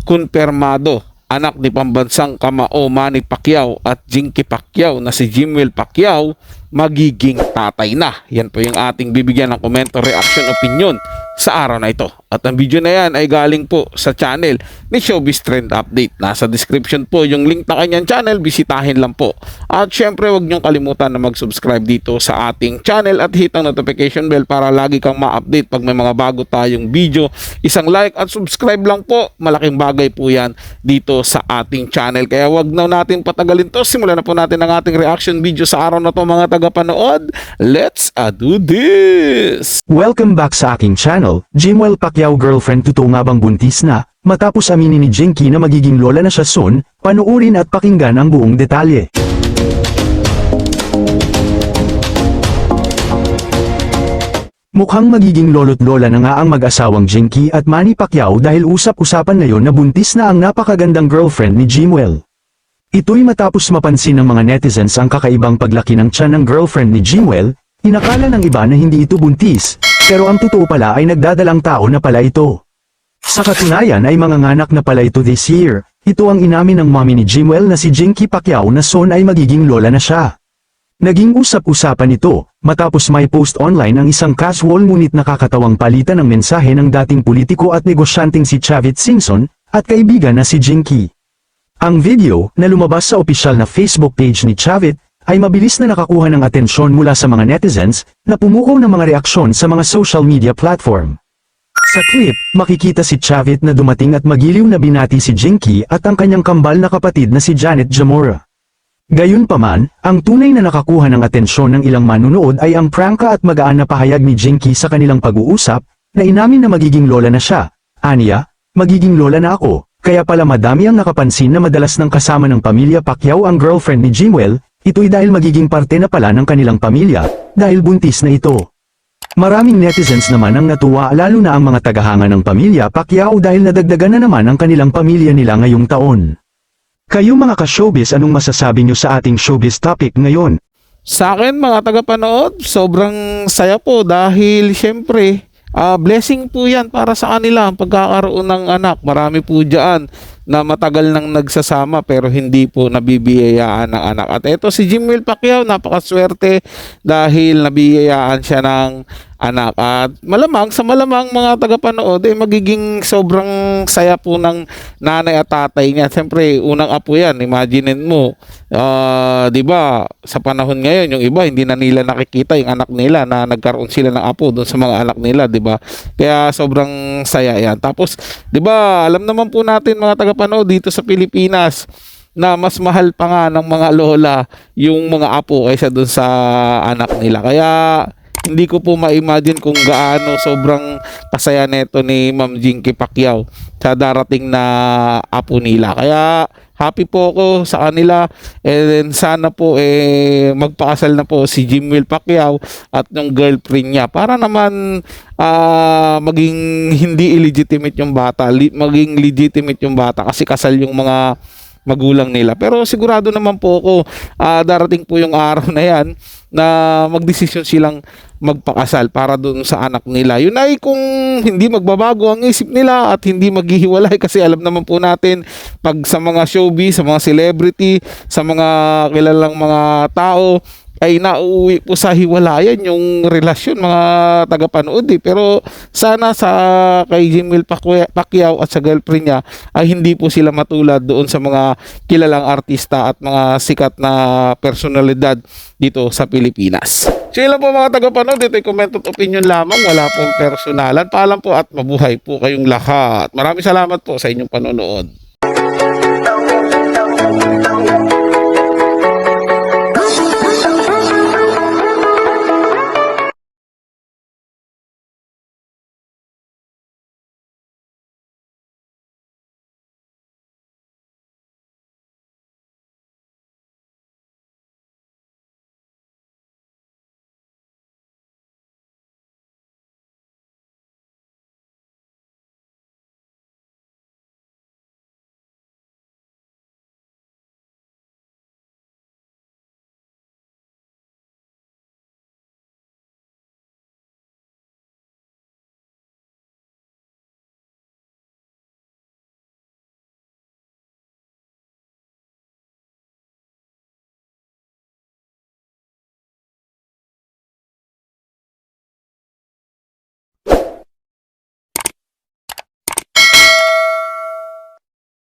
kumpirmado, anak ni pambansang kamao Manny Pacquiao at Jinky Pacquiao na si Jimwell Pacquiao magiging tatay na. Yan po yung ating bibigyan ng komento, reaction, opinion sa araw na ito. At ang video na yan ay galing po sa channel ni Showbiz Trend Update. Nasa description po yung link na kanyang channel, bisitahin lang po. At syempre huwag niyong kalimutan na mag-subscribe dito sa ating channel at hit ang notification bell para lagi kang ma-update pag may mga bago tayong video. Isang like at subscribe lang po, malaking bagay po yan dito sa ating channel. Kaya huwag na natin patagalin to, simulan na po natin ang ating reaction video sa araw na to mga tagapanood. Let's do this! Welcome back sa aking channel. Jimwell Pacquiao girlfriend totoo nga bang buntis na? Matapos aminin ni Jinky na magiging lola na siya soon, panuorin at pakinggan ang buong detalye. Mukhang magiging lolo't lola na nga ang mag-asawang Jinky at Manny Pacquiao dahil usap-usapan ngayon na buntis na ang napakagandang girlfriend ni Jimwell. Ito'y matapos mapansin ng mga netizens ang kakaibang paglaki ng tiyan ng girlfriend ni Jimwell. Inakala ng iba na hindi ito buntis, pero ang totoo pala ay nagdadalang tao na pala ito. Sa katunayan ay manganganak na pala ito this year. Ito ang inamin ng mommy ni Jimwell na si Jinky Pacquiao na soon ay magiging lola na siya. Naging usap-usapan ito, matapos may post online ang isang casual ngunit nakakatawang palitan ng mensahe ng dating politiko at negosyanteng si Chavit Singson, at kaibigan na si Jinky. Ang video, na lumabas sa opisyal na Facebook page ni Chavit, ay mabilis na nakakuha ng atensyon mula sa mga netizens, na pumukaw ng mga reaksyon sa mga social media platform. Sa clip, makikita si Chavit na dumating at magiliw na binati si Jinky at ang kanyang kambal na kapatid na si Janet Jamora. Gayunpaman, ang tunay na nakakuha ng atensyon ng ilang manunood ay ang prangka at magaan na pahayag ni Jinky sa kanilang pag-uusap, na inamin na magiging lola na siya. Aniya, magiging lola na ako, kaya pala madami ang nakapansin na madalas nang kasama ng pamilya Pacquiao ang girlfriend ni Jimwell. Ito'y dahil magiging parte na pala ng kanilang pamilya, dahil buntis na ito. Maraming netizens naman ang natuwa lalo na ang mga tagahanga ng pamilya Pacquiao dahil nadagdagan na naman ang kanilang pamilya nila ngayong taon. Kayo mga ka-showbiz, anong masasabi nyo sa ating showbiz topic ngayon? Sa akin mga tagapanood, sobrang saya po dahil syempre blessing po yan para sa kanila ang pagkakaroon ng anak. Marami po dyan na matagal nang nagsasama pero hindi po nabibiyayaan ng anak. At ito si Jimwell Pacquiao, napakaswerte dahil nabiyayaan siya ng anak. At malamang mga tagapanood magiging sobrang saya po ng nanay at tatay niya. Siyempre, unang apo yan. Imaginin mo, di ba, sa panahon ngayon, yung iba hindi na nila nakikita yung anak nila na nagkaroon sila ng apo doon sa mga anak nila, di ba? Kaya sobrang saya yan. Tapos, di ba, alam naman po natin mga tagapanood dito sa Pilipinas na mas mahal pa nga ng mga lola yung mga apo kaysa doon sa anak nila. Kaya hindi ko po ma-imagine kung gaano sobrang kasaya neto ni Ma'am Jinky Pacquiao sa darating na apo nila. Kaya happy po ako sa kanila, and then sana po magpakasal na po si Jimwell Pacquiao at yung girlfriend niya para naman maging hindi illegitimate yung bata, maging legitimate yung bata kasi kasal yung mga magulang nila. Pero sigurado naman po ako darating po yung araw na yan na magdesisyon silang magpakasal para doon sa anak nila. Yun ay kung hindi magbabago ang isip nila at hindi maghihiwalay, kasi alam naman po natin pag sa mga showbiz, sa mga celebrity, sa mga kilalang mga tao ay nauuwi po sa hiwalayan yung relasyon mga tagapanood pero sana sa kay Jimwell Pacquiao at sa girlfriend niya ay hindi po sila matulad doon sa mga kilalang artista at mga sikat na personalidad dito sa Pilipinas. So yun lang po mga tagapanood, ito ay comment at opinion lamang, wala pong personalan. Paalam po at mabuhay po kayong lahat. Maraming salamat po sa inyong panonood.